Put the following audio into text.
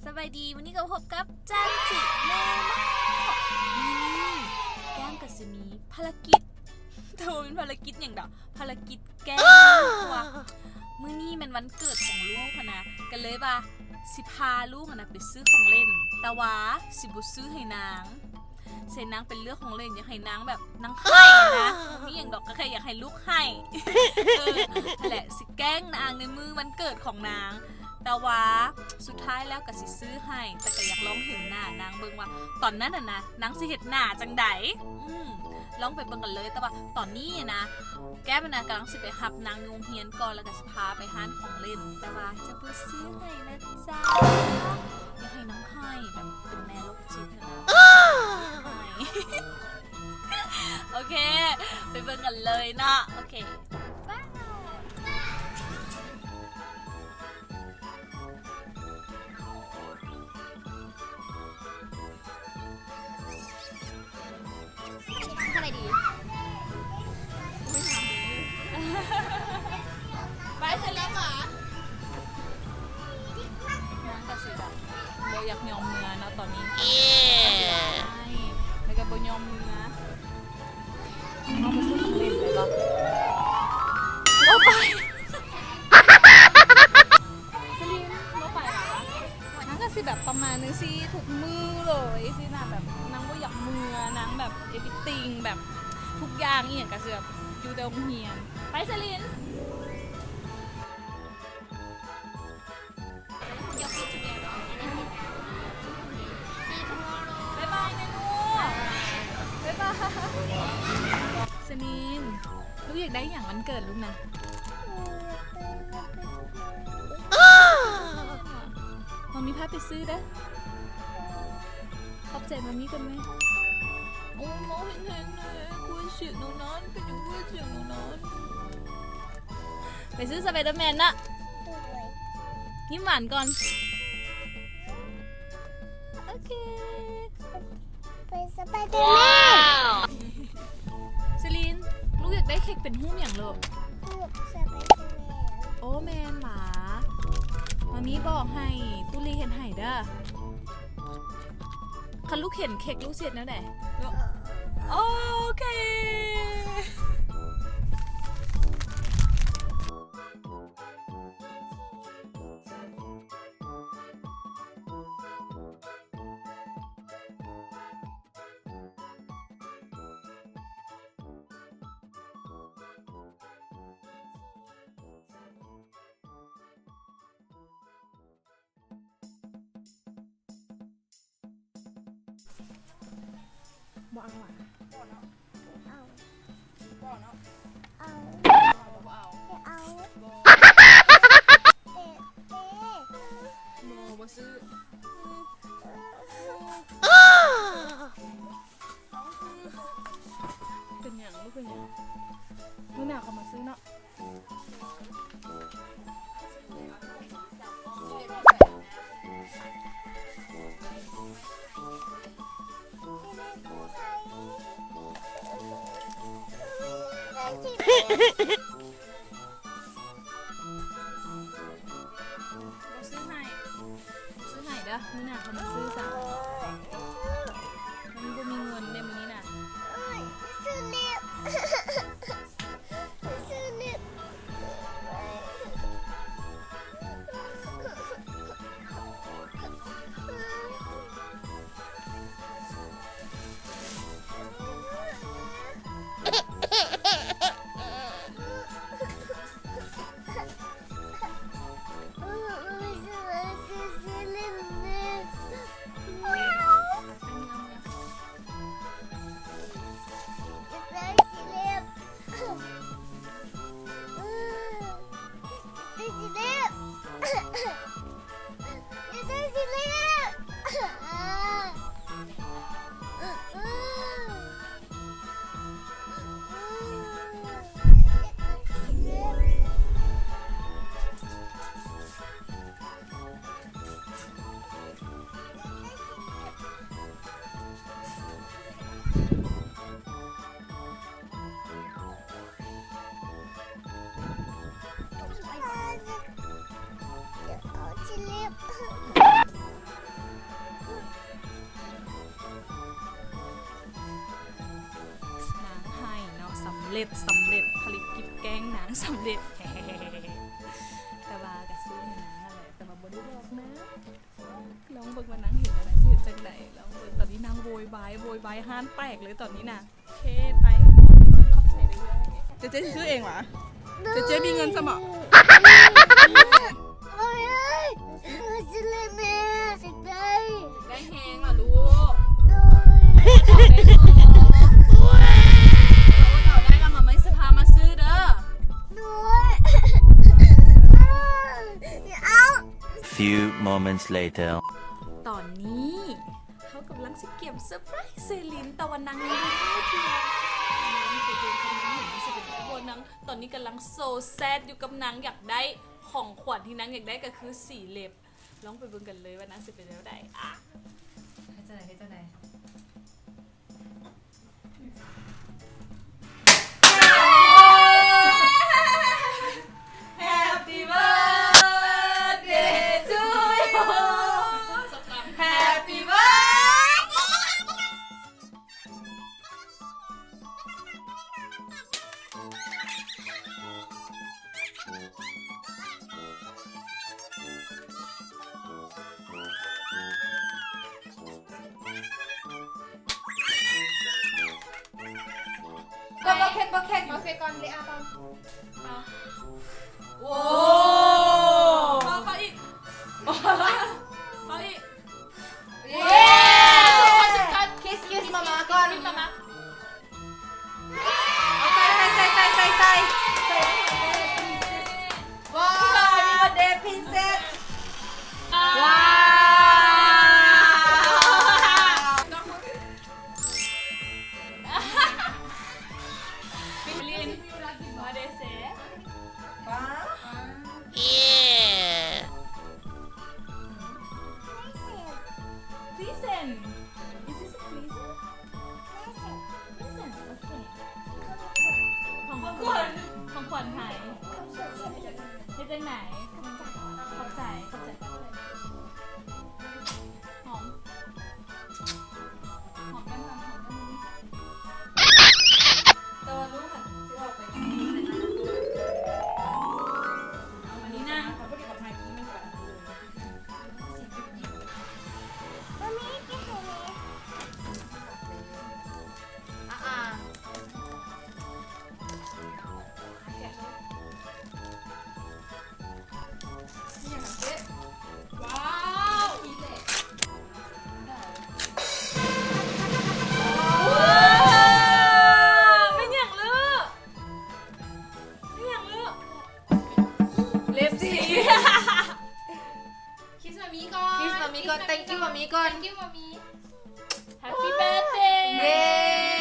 สบายดีวันนี้ก็พบกับจันจิเมโมนี่แก้มกับจะมีภารกิจแต่ว่าเป็นภารกิจอย่างเดียวภารกิจแก้มตัวมื้อนี้มันวันเกิดของลูกนะกันเลยว่าสิพาลูกนะไปซื้อของเล่นแต่ว่าสิบุซื้อให้นางใส่นางเป็นเรื่องของเล่นอยากให้นางแบบนางให้นะนี่อย่างดอกก็แค่อยากให้ลูกให้แหละสิแกล้งนางในมือวันเกิดของนางแต่ว่าสุดท้ายแล้วก็สิซื้อให้แต่ก็อยากลองเห็นหน้านางเบิ่งว่าตอนนั้นน่ะนะนางสิเห็นหน้าจังไดลองไปเบิ่งกันเลยแต่ว่าตอนนี้นะแก้มนะกำลังสิไปหับนางโรงเรียนก่อนแล้วก็สิพาไปห้านของเล่นแต่ว่าจะไปซื้อให้นะจ๊ะอยากให้น้องให้แบบเป็นแม่ลูกจิตนะโอเคไปเบิ่งกันเลยเนาะโอเคบ๊ายอะไรดีไม่ทำไปเสร็จแล้วเหรอน้องกระสือแบบโบอยากยอมเนื้อเนาะตอนนี้แล้วก็โบยอมเนื้อเอาไปซื้อของเล่นเลยปะโบไปสลิมโบไปเหรอน้องกระสือแบบประมาณนึงสิถูกมือเลยสินะแบบนางโบอยากเนื้อนางแบบเอดิติ้งแบบทุกอย่างอีอย่างกระสือแบบอยู่ในโรงเรียนไปสลินสนินลูกอยากได้อย่างวันเกิดลูกนะมามีพาไปซื้อได้ขอบใจมามีกันไหมโอ้มองเห็นเลยคุยเสียงหนูนอนไปดูคุยเสียงหนูนอนไปซื้อสไปเดอร์แมนนะยิ้มหวานก่อนโอเคไปสไปเดอร์แมนสลินลูกอยากได้เค้กเป็นหุ้มอย่างโลกสไปเดอร์แมนโอ้แมนหมามามีบอกให้ตุลีเห็นไห่เด้อคันลูกเห็นเค้กลูกเสียดแล้วไหนโอเคบ่เอาอ่ะเอาบ่เนาะเอาบ่เอาบ่ซื้อเป็นอย่างลูกเป็นอย่างลูกหนาเขามาซื้อเนาะซื้อให้เด้อมื้อหน้าเขามาซื้อจ้ะมันบ่มีเงินในมื้อนี้น่ะซื้อเล็บซื้อเล็บ เร็จภารกิจแกล้งนางสำเร็จ แต่ว่ากระซื้อให้นางอะไรแต่ว่าบ่ได้บอกนะลองเบิ่งว่านางเห็นอะไรสิเห็นจังไดลองเบิ่งตอนนี้นางโวยวายห้านแตกเลยตอนนี้นะโอเคไปเข้าใจเรื่อยๆ เจ๊ซื้อเองเหรอเจ๊มีเงินสมอง โอ้ยจะเล่นแม่สิได้ ได้แฮงเหรอลูก โดย ได้แฮงเอาได้แล้วมาไม่สภามาซื้อเด้อ โดยเอา Few moments later. ตอนนี้เขากำลังสิเก็บเซอร์ไพรส์เซลินแต่วันนางยังไม่ถึงนี่ไปดูคนนี้เห็นมันจะเป็นคนนางตอนนี้กำลังโซแซดอยู่กับนางอยากได้ของขวัญที่นางอยากได้ก็คือสีเล็บลองไปเบิ่งกันเลยว่านางสิเป็นแล้วได้อ่ะ ให้เจ้าไหน Happy birthday to you Happy birthday ก็เค้กก่อนเลยอ่ะตอน โอ้เอาอีกเอาอีกเย้ คิสมามาก่อน ขึ้นมามา เอาใส่ว้าวมีวันเดย์พินเซสว้าว บิลลินมาเดเซ่ ว้าว Present Is this a present? Present Okay ของขวัญไทยให้จังไหนขอบใจหอมกันหอมกัน แต่ว่าลูกค่ะที่ออกไป วันนี้นั่ง เขาพูดกับไทยกี้มันก่อน มันมีกี่ตัวนี้ อ่า ว้าวไม่อยากเลือกเล็บสี คิสมามีก่อน thank you มามีก่อน Happy birthday เย้